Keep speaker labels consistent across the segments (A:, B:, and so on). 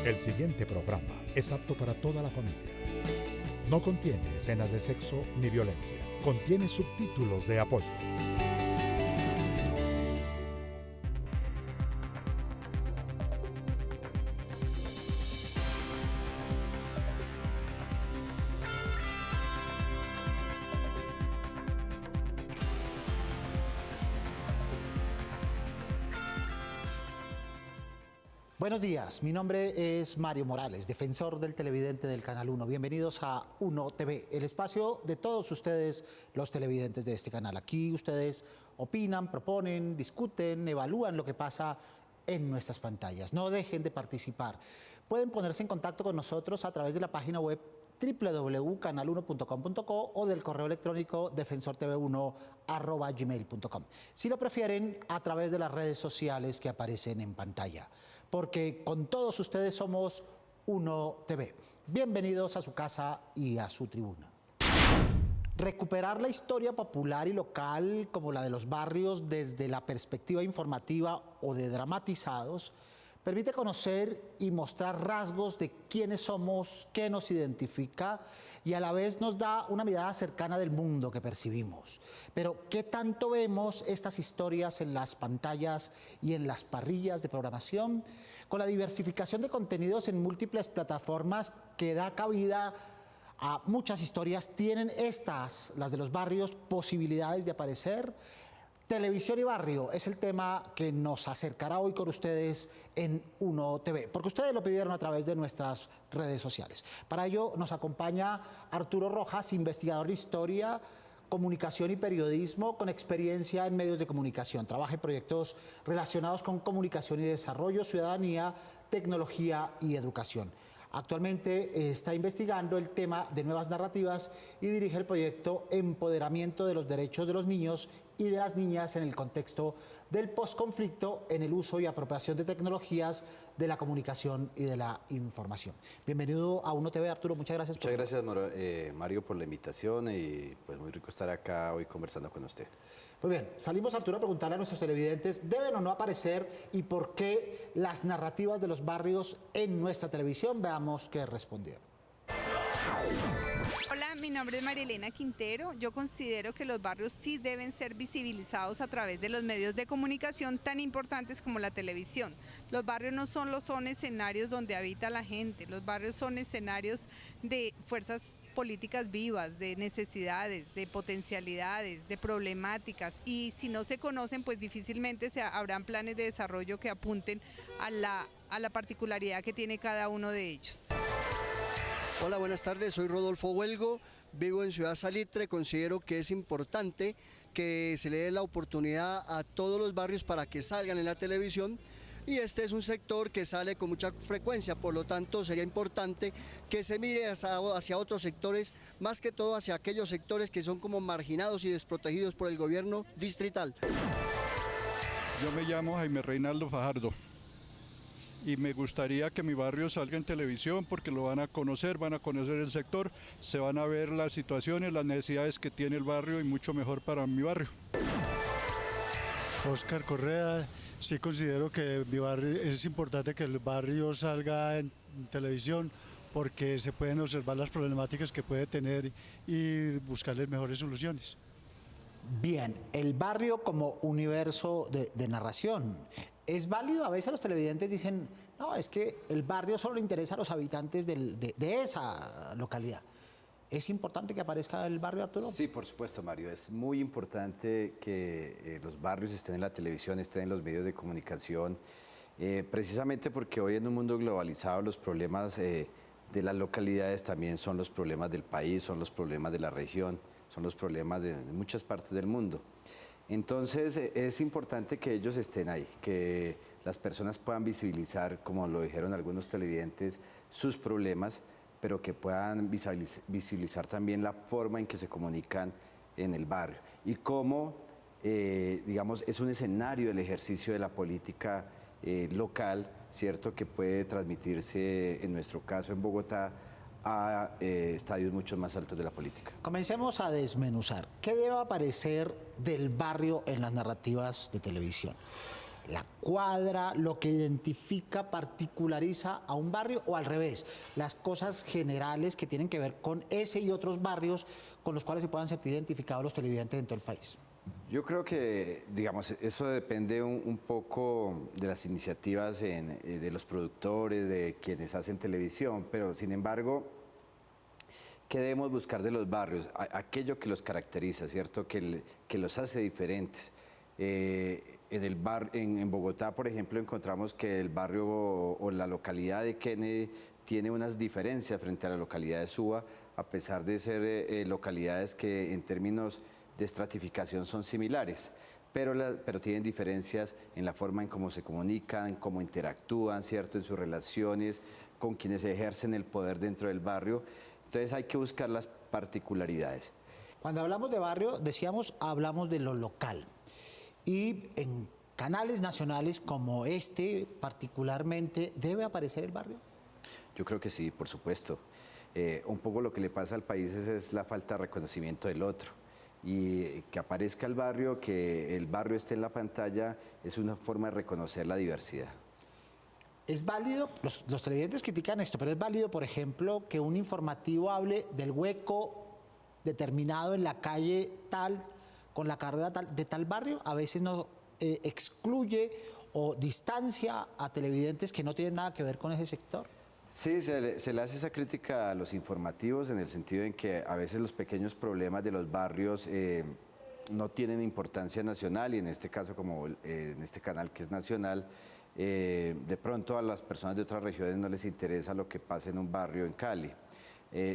A: El siguiente programa es apto para toda la familia. No contiene escenas de sexo ni violencia. Contiene subtítulos de apoyo.
B: Buenos días, mi nombre es Mario Morales, defensor del televidente del Canal 1. Bienvenidos a Uno TV, el espacio de todos ustedes, los televidentes de este canal. Aquí ustedes opinan, proponen, discuten, evalúan lo que pasa en nuestras pantallas. No dejen de participar. Pueden ponerse en contacto con nosotros a través de la página web www.canal1.com.co o del correo electrónico defensortv1@gmail.com. Si lo prefieren, a través de las redes sociales que aparecen en pantalla. Porque con todos ustedes somos Uno TV. Bienvenidos a su casa y a su tribuna. Recuperar la historia popular y local como la de los barrios desde la perspectiva informativa o de dramatizados permite conocer y mostrar rasgos de quiénes somos, qué nos identifica y a la vez nos da una mirada cercana del mundo que percibimos. Pero ¿qué tanto vemos estas historias en las pantallas y en las parrillas de programación? Con la diversificación de contenidos en múltiples plataformas que da cabida a muchas historias, ¿tienen estas, las de los barrios, posibilidades de aparecer? Televisión y barrio es el tema que nos acercará hoy con ustedes en Uno TV, porque ustedes lo pidieron a través de nuestras redes sociales. Para ello nos acompaña Arturo Rojas, investigador de historia, comunicación y periodismo con experiencia en medios de comunicación. Trabaja en proyectos relacionados con comunicación y desarrollo, ciudadanía, tecnología y educación. Actualmente está investigando el tema de nuevas narrativas y dirige el proyecto Empoderamiento de los Derechos de los Niños y de las Niñas en el contexto del posconflicto en el uso y apropiación de tecnologías de la comunicación y de la información. Bienvenido a Uno TV, Arturo. Muchas gracias.
C: Muchas gracias, Mario, por la invitación y pues muy rico estar acá hoy conversando con usted.
B: Muy bien, salimos, Arturo, a preguntarle a nuestros televidentes, ¿deben o no aparecer y por qué las narrativas de los barrios en nuestra televisión? Veamos qué respondieron.
D: Hola, mi nombre es María Elena Quintero. Yo considero que los barrios sí deben ser visibilizados a través de los medios de comunicación tan importantes como la televisión. Los barrios no son escenarios donde habita la gente, los barrios son escenarios de fuerzas políticas vivas, de necesidades, de potencialidades, de problemáticas, y si no se conocen, pues difícilmente habrán planes de desarrollo que apunten a la particularidad que tiene cada uno de ellos.
E: Hola, buenas tardes, soy Rodolfo Huelgo, vivo en Ciudad Salitre. Considero que es importante que se le dé la oportunidad a todos los barrios para que salgan en la televisión, y este es un sector que sale con mucha frecuencia, por lo tanto sería importante que se mire hacia otros sectores, más que todo hacia aquellos sectores que son como marginados y desprotegidos por el gobierno distrital.
F: Yo me llamo Jaime Reinaldo Fajardo y me gustaría que mi barrio salga en televisión porque lo van a conocer el sector, se van a ver las situaciones, las necesidades que tiene el barrio y mucho mejor para mi barrio.
G: Oscar Correa, sí considero que mi barrio, es importante que el barrio salga en televisión porque se pueden observar las problemáticas que puede tener y buscarles mejores soluciones.
B: Bien, el barrio como universo de narración. ¿Es válido? A veces los televidentes dicen, no, es que el barrio solo le interesa a los habitantes de esa localidad. ¿Es importante que aparezca el barrio, Arturo?
C: Sí, por supuesto, Mario. Es muy importante que los barrios estén en la televisión, estén en los medios de comunicación, precisamente porque hoy en un mundo globalizado los problemas de las localidades también son los problemas del país, son los problemas de la región, son los problemas de muchas partes del mundo. Entonces es importante que ellos estén ahí, que las personas puedan visibilizar, como lo dijeron algunos televidentes, sus problemas, pero que puedan visibilizar también la forma en que se comunican en el barrio y cómo, digamos, es un escenario el ejercicio de la política local, ¿cierto?, que puede transmitirse, en nuestro caso en Bogotá, a estadios mucho más altos de la política.
B: Comencemos a desmenuzar. ¿Qué debe aparecer del barrio en las narrativas de televisión? la cuadra, lo que identifica, particulariza a un barrio, o al revés, las cosas generales que tienen que ver con ese y otros barrios con los cuales se puedan sentir identificados los televidentes en todo el país?
C: Yo creo que, digamos, eso depende un poco de las iniciativas de los productores, de quienes hacen televisión, pero sin embargo, ¿qué debemos buscar de los barrios? Aquello que los caracteriza, ¿cierto? Que los hace diferentes. En Bogotá, por ejemplo, encontramos que el barrio o la localidad de Kennedy tiene unas diferencias frente a la localidad de Suba, a pesar de ser localidades que en términos de estratificación son similares, pero tienen diferencias en la forma en cómo se comunican, cómo interactúan, ¿cierto? En sus relaciones con quienes ejercen el poder dentro del barrio. Entonces hay que buscar las particularidades.
B: Cuando hablamos de barrio, decíamos, hablamos de lo local. Y en canales nacionales como este, particularmente, ¿debe aparecer el barrio?
C: Yo creo que sí, por supuesto. Un poco lo que le pasa al país es la falta de reconocimiento del otro. Y que aparezca el barrio, que el barrio esté en la pantalla, es una forma de reconocer la diversidad.
B: Es válido, los televidentes critican esto, pero es válido, por ejemplo, que un informativo hable del hueco determinado en la calle tal, con la carrera tal, de tal barrio. A veces no excluye o distancia a televidentes que no tienen nada que ver con ese sector.
C: Sí, se le hace esa crítica a los informativos en el sentido en que a veces los pequeños problemas de los barrios no tienen importancia nacional, y en este caso, como en este canal que es nacional, de pronto a las personas de otras regiones no les interesa lo que pasa en un barrio en Cali.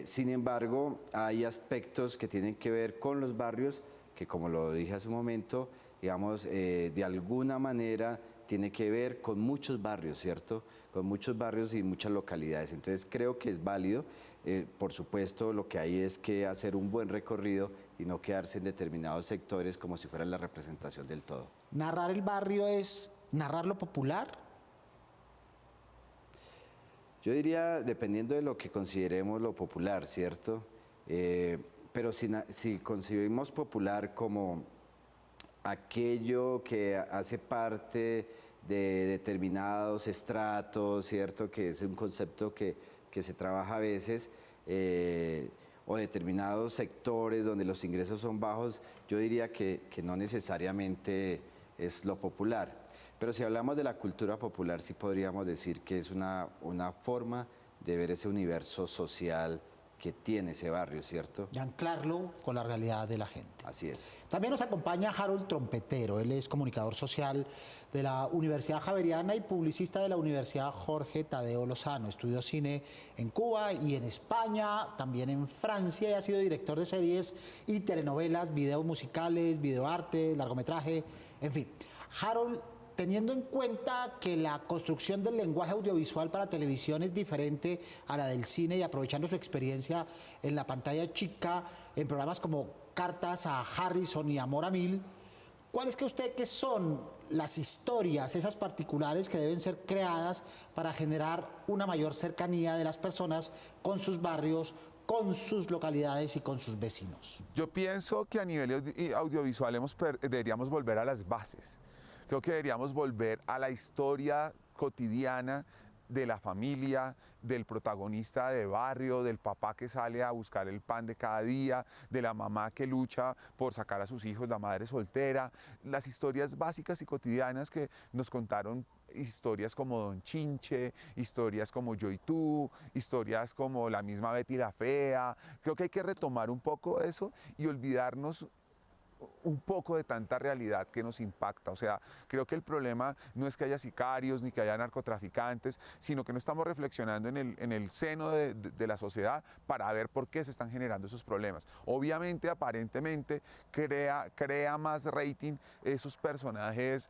C: Sin embargo, hay aspectos que tienen que ver con los barrios que, como lo dije hace un momento, digamos, de alguna manera tiene que ver con muchos barrios, ¿cierto? Con muchos barrios y muchas localidades. Entonces creo que es válido. Por supuesto, lo que hay es que hacer un buen recorrido y no quedarse en determinados sectores como si fuera la representación del todo.
B: ¿Narrar el barrio es narrar lo popular?
C: Yo diría, dependiendo de lo que consideremos lo popular, ¿cierto? Pero si concebimos popular como aquello que hace parte de determinados estratos, ¿cierto? Que es un concepto que se trabaja a veces, o determinados sectores donde los ingresos son bajos, yo diría que no necesariamente es lo popular. Pero si hablamos de la cultura popular, sí podríamos decir que es una forma de ver ese universo social que tiene ese barrio, ¿cierto?
B: Y anclarlo con la realidad de la gente.
C: Así es.
B: También nos acompaña Harold Trompetero. Él es comunicador social de la Universidad Javeriana y publicista de la Universidad Jorge Tadeo Lozano. Estudió cine en Cuba y en España, también en Francia, y ha sido director de series y telenovelas, videos musicales, videoarte, largometraje, en fin. Harold, teniendo en cuenta que la construcción del lenguaje audiovisual para televisión es diferente a la del cine, y aprovechando su experiencia en la pantalla chica, en programas como Cartas a Harrison y Amor a Mil, ¿cuáles cree usted que son las historias, esas particulares que deben ser creadas para generar una mayor cercanía de las personas con sus barrios, con sus localidades y con sus vecinos?
H: Yo pienso que a nivel audiovisual deberíamos volver a las bases. Creo que deberíamos volver a la historia cotidiana de la familia, del protagonista de barrio, del papá que sale a buscar el pan de cada día, de la mamá que lucha por sacar a sus hijos, la madre soltera, las historias básicas y cotidianas que nos contaron, historias como Don Chinche, historias como Yo y Tú, historias como la misma Betty la Fea. Creo que hay que retomar un poco eso y olvidarnos un poco de tanta realidad que nos impacta. O sea, creo que el problema no es que haya sicarios ni que haya narcotraficantes, sino que no estamos reflexionando en el seno de la sociedad para ver por qué se están generando esos problemas. Obviamente, aparentemente, crea más rating esos personajes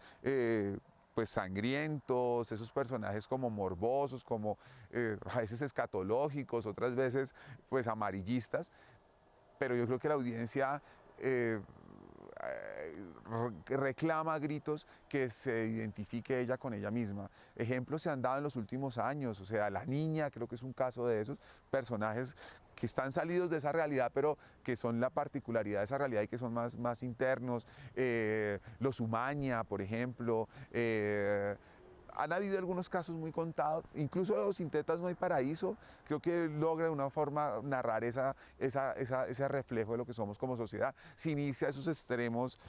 H: pues sangrientos, esos personajes como morbosos, como a veces escatológicos, otras veces pues amarillistas, pero yo creo que la audiencia reclama a gritos que se identifique ella con ella misma. Ejemplos se han dado en los últimos años, o sea, La Niña creo que es un caso de esos personajes que están salidos de esa realidad, pero que son la particularidad de esa realidad y que son más internos. Los Umaña, por ejemplo. Han habido algunos casos muy contados, incluso los Sin Tetas No Hay Paraíso, creo que logra de una forma narrar ese reflejo de lo que somos como sociedad, sin irse a esos extremos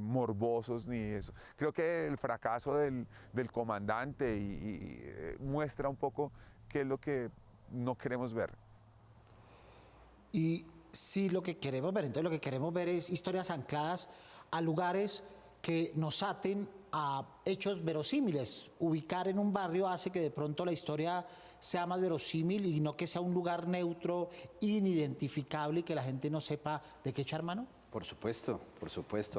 H: morbosos ni eso. Creo que el fracaso del comandante muestra un poco qué es lo que no queremos ver.
B: Y sí, lo que queremos ver, entonces lo que queremos ver es historias ancladas a lugares que nos aten a hechos verosímiles. Ubicar en un barrio hace que de pronto la historia sea más verosímil y no que sea un lugar neutro, inidentificable y que la gente no sepa de qué echar mano.
C: Por supuesto,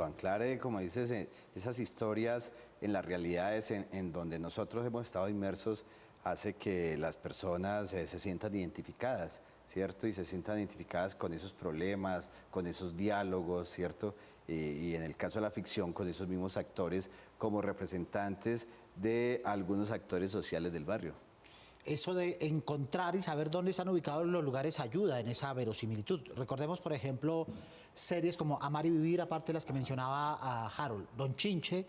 C: anclar, como dices, esas historias en las realidades en donde nosotros hemos estado inmersos hace que las personas se sientan identificadas, ¿cierto? Y se sientan identificadas con esos problemas, con esos diálogos, ¿cierto? Y en el caso de la ficción, con esos mismos actores como representantes de algunos actores sociales del barrio.
B: Eso de encontrar y saber dónde están ubicados los lugares ayuda en esa verosimilitud. Recordemos, por ejemplo, series como Amar y Vivir, aparte de las que mencionaba a Harold, Don Chinche,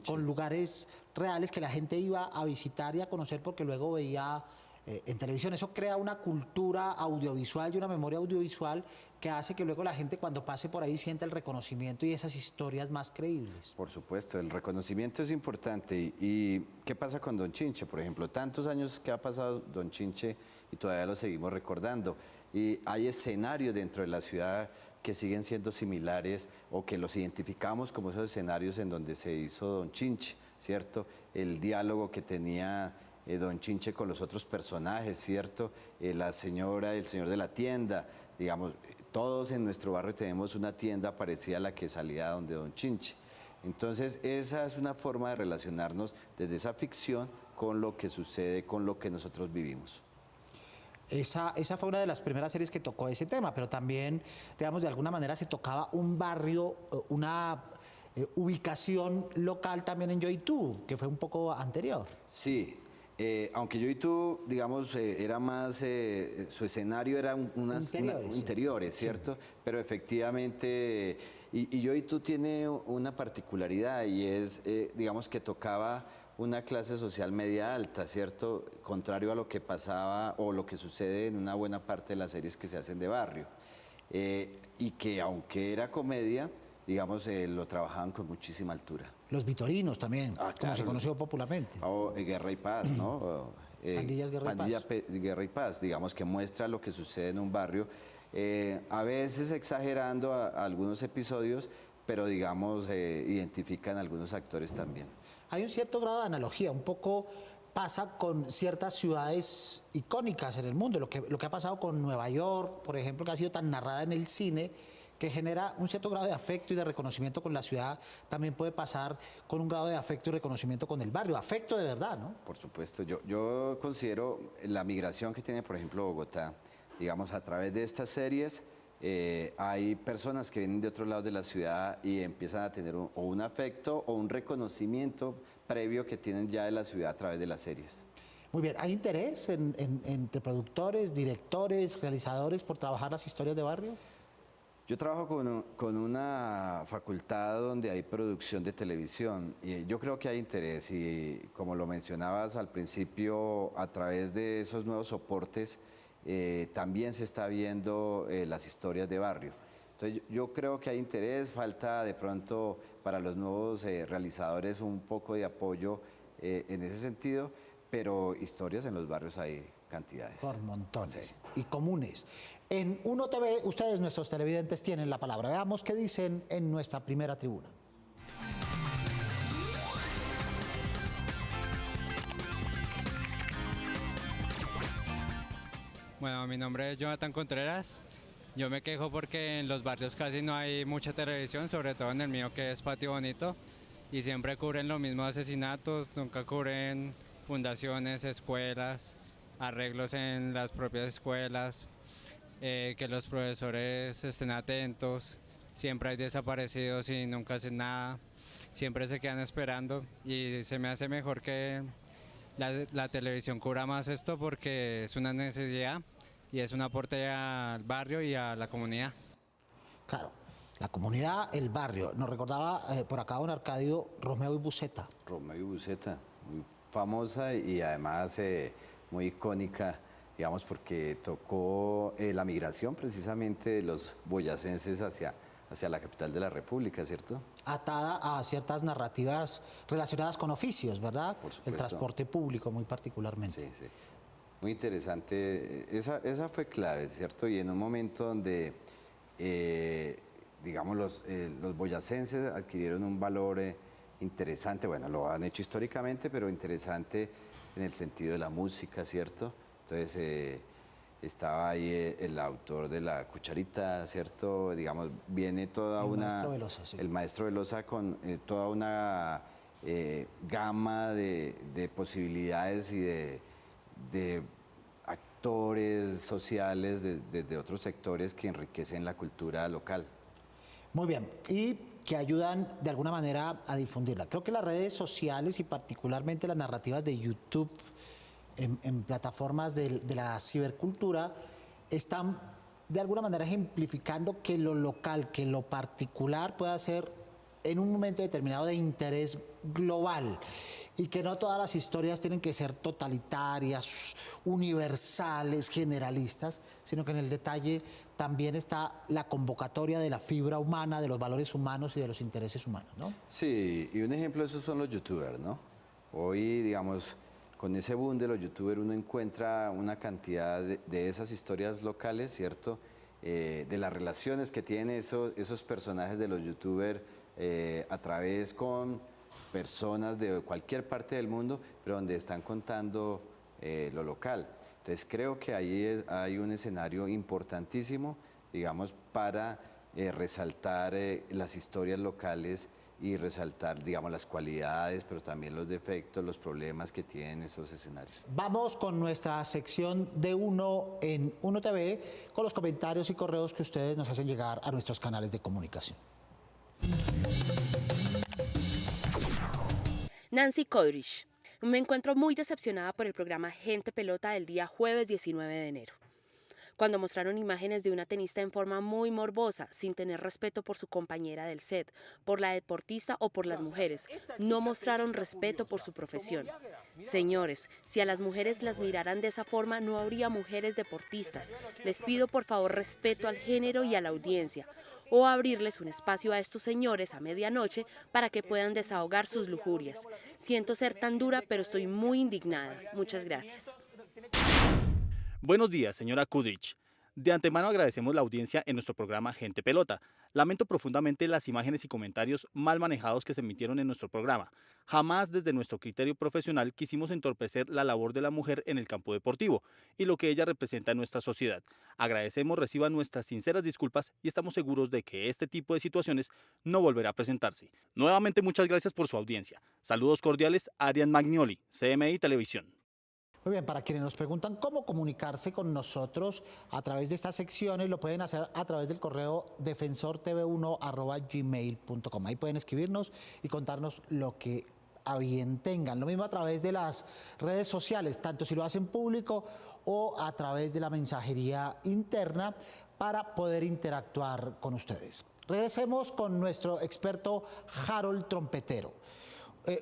B: con lugares reales que la gente iba a visitar y a conocer porque luego veía en televisión. Eso crea una cultura audiovisual y una memoria audiovisual que hace que luego la gente cuando pase por ahí sienta el reconocimiento y esas historias más creíbles.
C: Por supuesto, el reconocimiento es importante. ¿Y qué pasa con Don Chinche? Por ejemplo, tantos años que ha pasado Don Chinche y todavía lo seguimos recordando. Y hay escenarios dentro de la ciudad que siguen siendo similares o que los identificamos como esos escenarios en donde se hizo Don Chinche, ¿cierto? El diálogo que tenía Don Chinche con los otros personajes, ¿cierto? La señora, el señor de la tienda, digamos, todos en nuestro barrio tenemos una tienda parecida a la que salía donde Don Chinche. Entonces, esa es una forma de relacionarnos desde esa ficción con lo que sucede, con lo que nosotros vivimos.
B: Esa fue una de las primeras series que tocó ese tema, pero también, digamos, de alguna manera se tocaba un barrio, una ubicación local también en Yo y Tú, que fue un poco anterior.
C: Sí. Aunque Yo y Tú, digamos, era más, su escenario era interiores, ¿cierto? Sí. Pero efectivamente, y Yo y Tú tiene una particularidad y es, digamos, que tocaba una clase social media alta, ¿cierto? Contrario a lo que pasaba o lo que sucede en una buena parte de las series que se hacen de barrio. Y que aunque era comedia, digamos, lo trabajaban con muchísima altura.
B: Los Vitorinos también,
C: claro,
B: como se conoció popularmente.
C: O Guerra y Paz, ¿no?
B: Pandillas, Guerra y Paz.
C: Guerra y Paz, digamos, que muestra lo que sucede en un barrio, a veces exagerando algunos episodios, pero digamos, identifican algunos actores también.
B: Hay un cierto grado de analogía, un poco pasa con ciertas ciudades icónicas en el mundo, lo que ha pasado con Nueva York, por ejemplo, que ha sido tan narrada en el cine, que genera un cierto grado de afecto y de reconocimiento con la ciudad, también puede pasar con un grado de afecto y reconocimiento con el barrio, afecto de verdad, ¿no?
C: Por supuesto, yo considero la migración que tiene, por ejemplo, Bogotá, digamos, a través de estas series, hay personas que vienen de otros lados de la ciudad y empiezan a tener un afecto o un reconocimiento previo que tienen ya de la ciudad a través de las series.
B: Muy bien, ¿hay interés entre productores, directores, realizadores por trabajar las historias de barrio?
C: Yo trabajo con una facultad donde hay producción de televisión y yo creo que hay interés y como lo mencionabas al principio, a través de esos nuevos soportes también se está viendo las historias de barrio. Entonces yo creo que hay interés, falta de pronto para los nuevos realizadores un poco de apoyo en ese sentido, pero historias en los barrios hay cantidades.
B: Por montones.
C: Sí.
B: Y comunes. En Uno TV, ustedes, nuestros televidentes, tienen la palabra. Veamos qué dicen en nuestra primera tribuna.
I: Bueno, mi nombre es Jonathan Contreras. Yo me quejo porque en los barrios casi no hay mucha televisión, sobre todo en el mío que es Patio Bonito, y siempre cubren los mismos asesinatos, nunca cubren fundaciones, escuelas, arreglos en las propias escuelas, que los profesores estén atentos, siempre hay desaparecidos y nunca hacen nada, siempre se quedan esperando y se me hace mejor que la televisión cubra más esto porque es una necesidad y es un aporte al barrio y a la comunidad.
B: Claro, la comunidad, el barrio. Nos recordaba por acá don Arcadio Romeo y Buceta.
C: Romeo y Buceta, muy famosa y además muy icónica, digamos, porque tocó la migración precisamente de los boyacenses hacia la capital de la República, ¿cierto?
B: Atada a ciertas narrativas relacionadas con oficios, ¿verdad?
C: Por supuesto.
B: El transporte público muy particularmente.
C: Sí, sí. Muy interesante. Esa fue clave, ¿cierto? Y en un momento donde, digamos, los boyacenses adquirieron un valor interesante, bueno, lo han hecho históricamente, pero interesante en el sentido de la música, ¿cierto? Entonces, estaba ahí el autor de La Cucharita, ¿cierto? Digamos, viene toda
B: El maestro Velosa, sí.
C: El maestro Velosa con toda una gama de posibilidades y de actores sociales de otros sectores que enriquecen la cultura local.
B: Muy bien, y que ayudan de alguna manera a difundirla. Creo que las redes sociales y particularmente las narrativas de YouTube en plataformas de la cibercultura están de alguna manera ejemplificando que lo local, que lo particular pueda ser en un momento determinado de interés global y que no todas las historias tienen que ser totalitarias, universales, generalistas, sino que en el detalle también está la convocatoria de la fibra humana, de los valores humanos y de los intereses humanos, ¿no?
C: Sí, y un ejemplo de eso son los youtubers, ¿no? Hoy, digamos, con ese boom de los youtubers uno encuentra una cantidad de esas historias locales, ¿cierto? De las relaciones que tienen esos personajes de los youtubers a través con personas de cualquier parte del mundo, pero donde están contando lo local. Entonces creo que ahí hay un escenario importantísimo, digamos, para resaltar las historias locales y resaltar, digamos, las cualidades, pero también los defectos, los problemas que tienen esos escenarios.
B: Vamos con nuestra sección de Uno en Uno TV, con los comentarios y correos que ustedes nos hacen llegar a nuestros canales de comunicación.
J: Nancy Kodrich. Me encuentro muy decepcionada por el programa Gente Pelota del día jueves 19 de enero. Cuando mostraron imágenes de una tenista en forma muy morbosa, sin tener respeto por su compañera del set, por la deportista o por las mujeres, no mostraron respeto por su profesión. Señores, si a las mujeres las miraran de esa forma, no habría mujeres deportistas. Les pido por favor respeto al género y a la audiencia, o abrirles un espacio a estos señores a medianoche para que puedan desahogar sus lujurias. Siento ser tan dura, pero estoy muy indignada. Muchas gracias.
K: Buenos días, señora Kudrich. De antemano agradecemos la audiencia en nuestro programa Gente Pelota. Lamento profundamente las imágenes y comentarios mal manejados que se emitieron en nuestro programa. Jamás desde nuestro criterio profesional quisimos entorpecer la labor de la mujer en el campo deportivo y lo que ella representa en nuestra sociedad. Agradecemos reciban nuestras sinceras disculpas y estamos seguros de que este tipo de situaciones no volverá a presentarse. Nuevamente muchas gracias por su audiencia. Saludos cordiales, Arian Magnoli, CMI Televisión.
B: Muy bien, para quienes nos preguntan cómo comunicarse con nosotros a través de estas secciones, lo pueden hacer a través del correo defensortv1@gmail.com. Ahí pueden escribirnos y contarnos lo que a bien tengan. Lo mismo a través de las redes sociales, tanto si lo hacen público o a través de la mensajería interna para poder interactuar con ustedes. Regresemos con nuestro experto Harold Trompetero.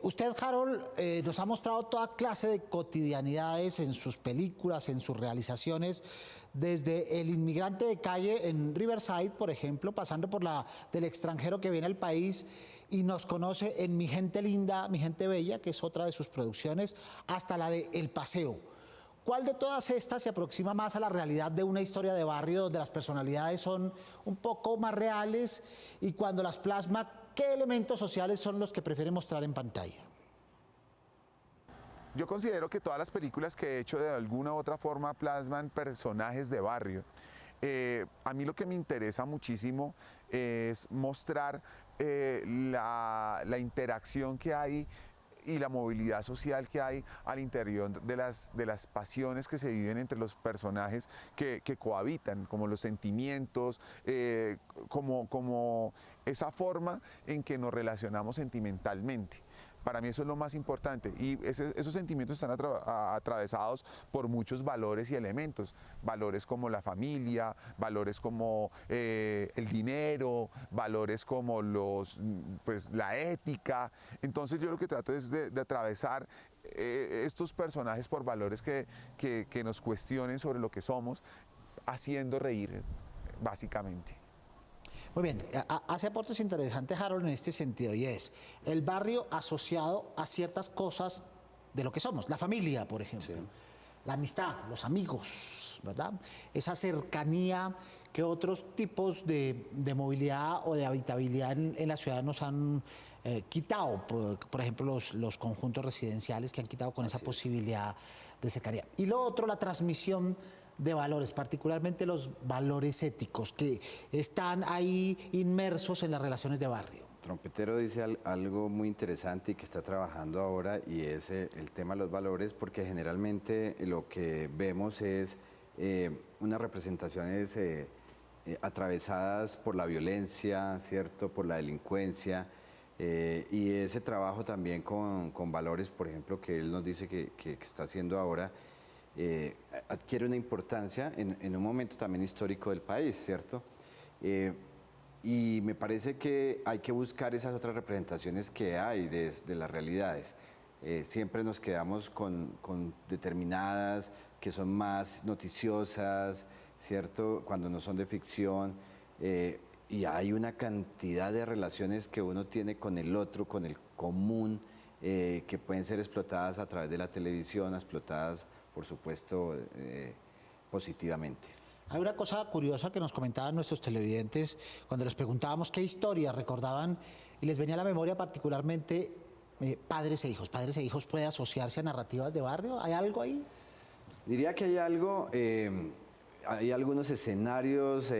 B: Usted, Harold, nos ha mostrado toda clase de cotidianidades en sus películas, en sus realizaciones, desde el inmigrante de calle en Riverside, por ejemplo, pasando por la del extranjero que viene al país y nos conoce en Mi Gente Linda, Mi Gente Bella, que es otra de sus producciones, hasta la de El Paseo. ¿Cuál de todas estas se aproxima más a la realidad de una historia de barrio donde las personalidades son un poco más reales y cuando las plasma, qué elementos sociales son los que prefiere mostrar en pantalla?
H: Yo considero que todas las películas que he hecho de alguna u otra forma plasman personajes de barrio. A mí lo que me interesa muchísimo es mostrar la interacción que hay y la movilidad social que hay al interior de las pasiones que se viven entre los personajes que cohabitan, como los sentimientos, como esa forma en que nos relacionamos sentimentalmente. Para mí eso es lo más importante y esos sentimientos están atravesados por muchos valores y elementos, valores como la familia, valores como el dinero, valores como la ética. Entonces yo lo que trato es de atravesar estos personajes por valores que nos cuestionen sobre lo que somos, haciendo reír, básicamente.
B: Muy bien, hace aportes interesantes Harold en este sentido y es el barrio asociado a ciertas cosas de lo que somos, la familia, por ejemplo, sí. La amistad, los amigos, ¿verdad? Esa cercanía que otros tipos de movilidad o de habitabilidad en la ciudad nos han quitado, por ejemplo, los conjuntos residenciales que han quitado con esa posibilidad de cercanía. Y lo otro, la transmisión de valores, particularmente los valores éticos que están ahí inmersos en las relaciones de barrio.
C: Trompetero dice algo muy interesante y que está trabajando ahora y es el tema de los valores, porque generalmente lo que vemos es unas representaciones atravesadas por la violencia, ¿cierto? Por la delincuencia y ese trabajo también con valores, por ejemplo, que él nos dice que está haciendo ahora, adquiere una importancia en un momento también histórico del país, ¿cierto? Y me parece que hay que buscar esas otras representaciones que hay de las realidades. Siempre nos quedamos con determinadas que son más noticiosas, ¿cierto? Cuando no son de ficción. Y hay una cantidad de relaciones que uno tiene con el otro, con el común, que pueden ser explotadas a través de la televisión, explotadas por supuesto, positivamente.
B: Hay una cosa curiosa que nos comentaban nuestros televidentes cuando les preguntábamos qué historias recordaban y les venía a la memoria particularmente padres e hijos. ¿Padres e hijos puede asociarse a narrativas de barrio? ¿Hay algo ahí?
C: Diría que hay algo, hay algunos escenarios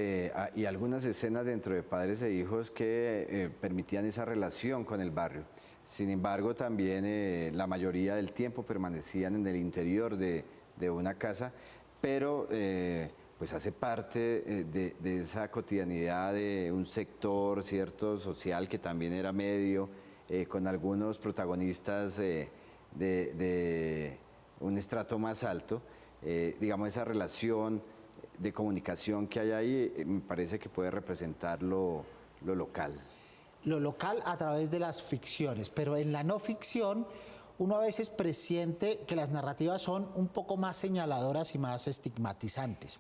C: y algunas escenas dentro de padres e hijos que permitían esa relación con el barrio. Sin embargo, también la mayoría del tiempo permanecían en el interior de una casa, pero pues hace parte de esa cotidianidad de un sector, ¿cierto?, social que también era medio, con algunos protagonistas de un estrato más alto. Digamos, esa relación de comunicación que hay ahí, me parece que puede representar lo local.
B: Lo local a través de las ficciones, pero en la no ficción uno a veces presiente que las narrativas son un poco más señaladoras y más estigmatizantes.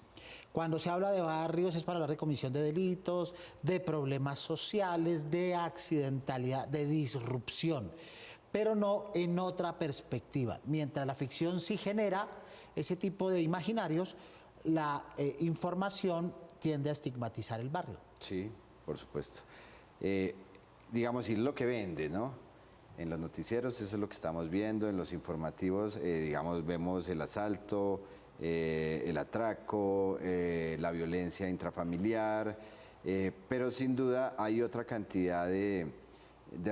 B: Cuando se habla de barrios es para hablar de comisión de delitos, de problemas sociales, de accidentalidad, de disrupción, pero no en otra perspectiva. Mientras la ficción sí genera ese tipo de imaginarios, la información tiende a estigmatizar el barrio.
C: Sí, por supuesto. Digamos, y lo que vende, ¿no? En los noticieros eso es lo que estamos viendo, en los informativos, digamos, vemos el asalto, el atraco, la violencia intrafamiliar, pero sin duda hay otra cantidad de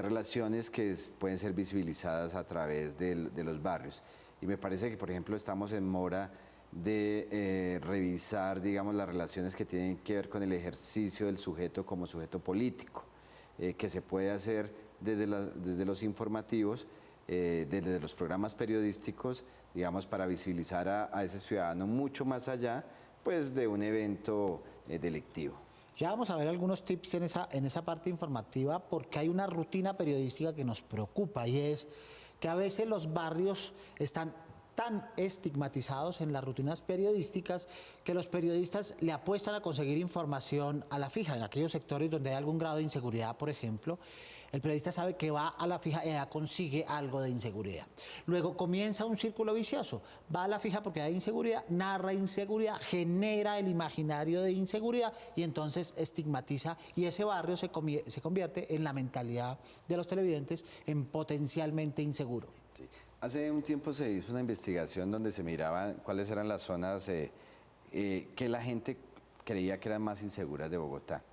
C: relaciones que pueden ser visibilizadas a través de los barrios. Y me parece que, por ejemplo, estamos en mora de revisar, digamos, las relaciones que tienen que ver con el ejercicio del sujeto como sujeto político, que se puede hacer desde los informativos, desde los programas periodísticos, digamos, para visibilizar a ese ciudadano mucho más allá, pues, de un evento delictivo.
B: Ya vamos a ver algunos tips en esa parte informativa, porque hay una rutina periodística que nos preocupa y es que a veces los barrios están tan estigmatizados en las rutinas periodísticas que los periodistas le apuestan a conseguir información a la fija. En aquellos sectores donde hay algún grado de inseguridad, por ejemplo, el periodista sabe que va a la fija y ya consigue algo de inseguridad. Luego comienza un círculo vicioso. Va a la fija porque hay inseguridad, narra inseguridad, genera el imaginario de inseguridad y entonces estigmatiza y ese barrio se convierte en la mentalidad de los televidentes en potencialmente inseguro.
C: Sí. Hace un tiempo se hizo una investigación donde se miraban cuáles eran las zonas que la gente creía que eran más inseguras de Bogotá,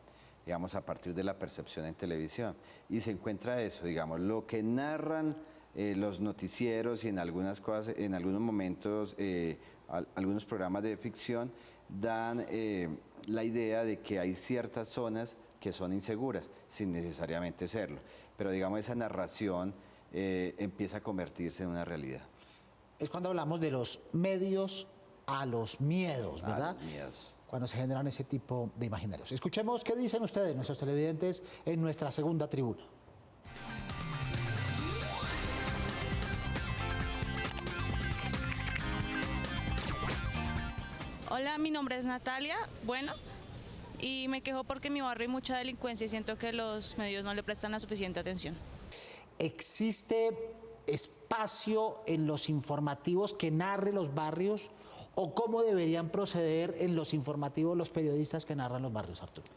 C: digamos, a partir de la percepción en televisión. Y se encuentra eso, digamos, lo que narran los noticieros y en algunas cosas, en algunos momentos, algunos programas de ficción dan la idea de que hay ciertas zonas que son inseguras, sin necesariamente serlo. Pero digamos, esa narración empieza a convertirse en una realidad.
B: Es cuando hablamos de los medios a los miedos, ¿verdad?
C: A los miedos.
B: Cuando se generan ese tipo de imaginarios. Escuchemos qué dicen ustedes, nuestros televidentes, en nuestra segunda tribuna.
L: Hola, mi nombre es Natalia, bueno, y me quejo porque en mi barrio hay mucha delincuencia y siento que los medios no le prestan la suficiente atención.
B: ¿Existe espacio en los informativos que narre los barrios o cómo deberían proceder en los informativos los periodistas que narran los barrios, Arturo?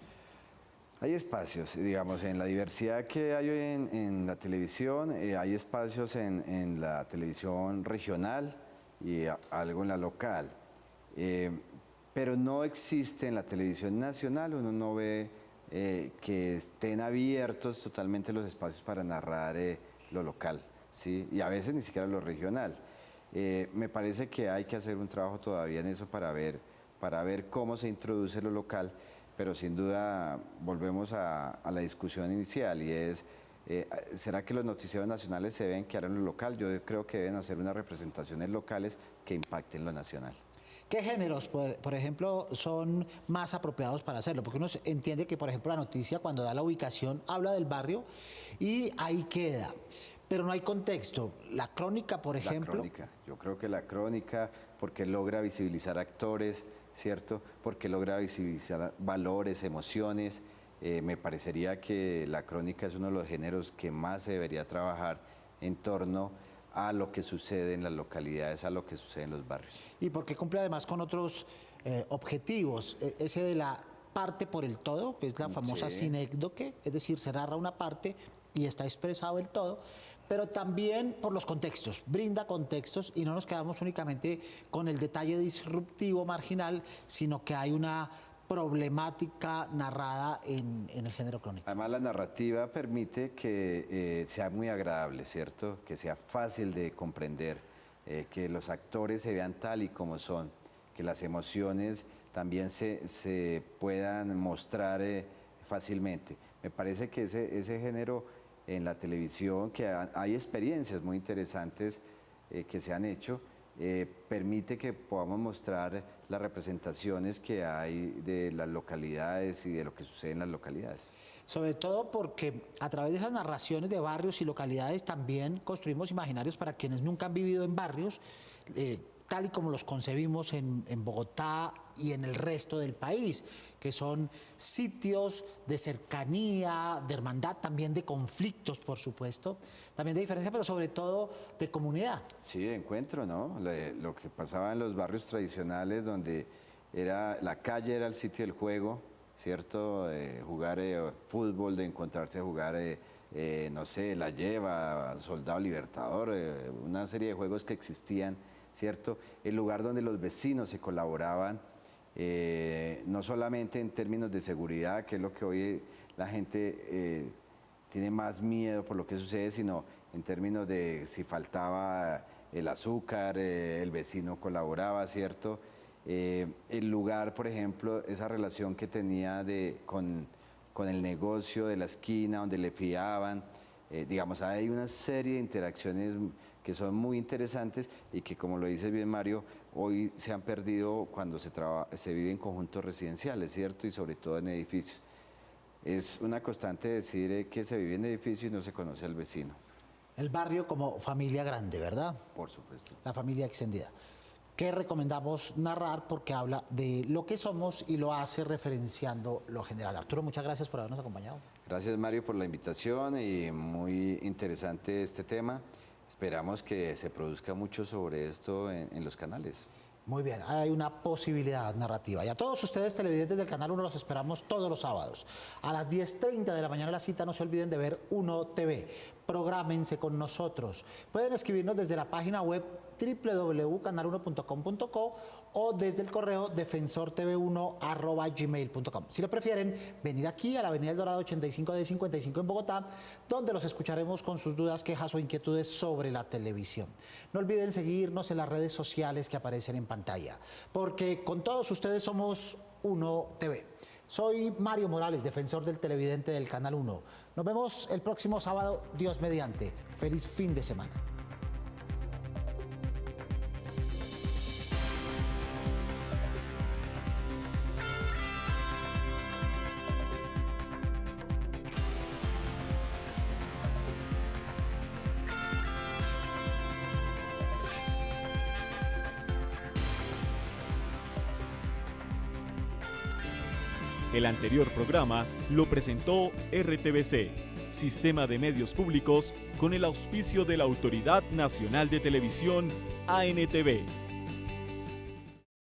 C: Hay espacios, digamos, en la diversidad que hay hoy en la televisión, hay espacios en la televisión regional y algo en la local. Pero no existe en la televisión nacional, uno no ve que estén abiertos totalmente los espacios para narrar lo local, ¿sí? Y a veces ni siquiera lo regional. Me parece que hay que hacer un trabajo todavía en eso para ver cómo se introduce lo local, pero sin duda volvemos a la discusión inicial y es, ¿será que los noticieros nacionales se deben quedar en lo local? Yo creo que deben hacer unas representaciones locales que impacten lo nacional.
B: ¿Qué géneros, por ejemplo, son más apropiados para hacerlo? Porque uno entiende que, por ejemplo, la noticia cuando da la ubicación habla del barrio y ahí queda, pero no hay contexto. La crónica, por ejemplo...
C: La crónica, yo creo que la crónica, porque logra visibilizar actores, ¿cierto? Porque logra visibilizar valores, emociones. Me parecería que la crónica es uno de los géneros que más se debería trabajar en torno a lo que sucede en las localidades, a lo que sucede en los barrios.
B: Y porque cumple además con otros objetivos, ese de la parte por el todo, que es la famosa sinécdoque, es decir, se narra una parte y está expresado el todo, pero también por los contextos, brinda contextos y no nos quedamos únicamente con el detalle disruptivo marginal, sino que hay una problemática narrada en el género crónico.
C: Además, la narrativa permite que sea muy agradable, ¿cierto? Que sea fácil de comprender, que los actores se vean tal y como son, que las emociones también se puedan mostrar fácilmente. Me parece que ese género en la televisión, que hay experiencias muy interesantes que se han hecho, permite que podamos mostrar las representaciones que hay de las localidades y de lo que sucede en las localidades.
B: Sobre todo porque a través de esas narraciones de barrios y localidades también construimos imaginarios para quienes nunca han vivido en barrios, tal y como los concebimos en Bogotá y en el resto del país, que son sitios de cercanía, de hermandad, también de conflictos, por supuesto, también de diferencia, pero sobre todo de comunidad.
C: Sí, de encuentro, ¿no? Lo que pasaba en los barrios tradicionales, donde la calle era el sitio del juego, ¿cierto? De jugar fútbol, de encontrarse a jugar, no sé, la lleva, Soldado Libertador, una serie de juegos que existían, ¿cierto? El lugar donde los vecinos se colaboraban, no solamente en términos de seguridad, que es lo que hoy la gente tiene más miedo por lo que sucede, sino en términos de si faltaba el azúcar, el vecino colaboraba, ¿cierto? El lugar, por ejemplo, esa relación que tenía con el negocio de la esquina, donde le fiaban, digamos, hay una serie de interacciones que son muy interesantes y que, como lo dice bien Mario, hoy se han perdido cuando se vive en conjuntos residenciales, ¿cierto? Y sobre todo en edificios. Es una constante decir que se vive en edificios y no se conoce al vecino.
B: El barrio como familia grande, ¿verdad?
C: Por supuesto.
B: La familia extendida. ¿Qué recomendamos narrar? Porque habla de lo que somos y lo hace referenciando lo general. Arturo, muchas gracias por habernos acompañado.
C: Gracias, Mario, por la invitación y muy interesante este tema. Esperamos que se produzca mucho sobre esto en los canales.
B: Muy bien, hay una posibilidad narrativa. Y a todos ustedes, televidentes del Canal 1, los esperamos todos los sábados. A las 10:30 de la mañana la cita, no se olviden de ver 1 TV. prográmense con nosotros. Pueden escribirnos desde la página web www.canal1.com.co o desde el correo defensortv1@gmail.com. Si lo prefieren, venir aquí a la Avenida El Dorado 85D55 en Bogotá, donde los escucharemos con sus dudas, quejas o inquietudes sobre la televisión. No olviden seguirnos en las redes sociales que aparecen en pantalla, porque con todos ustedes somos Uno TV. Soy Mario Morales, defensor del televidente del Canal 1. Nos vemos el próximo sábado, Dios mediante. Feliz fin de semana.
M: El anterior programa lo presentó RTVC, Sistema de Medios Públicos, con el auspicio de la Autoridad Nacional de Televisión, ANTV.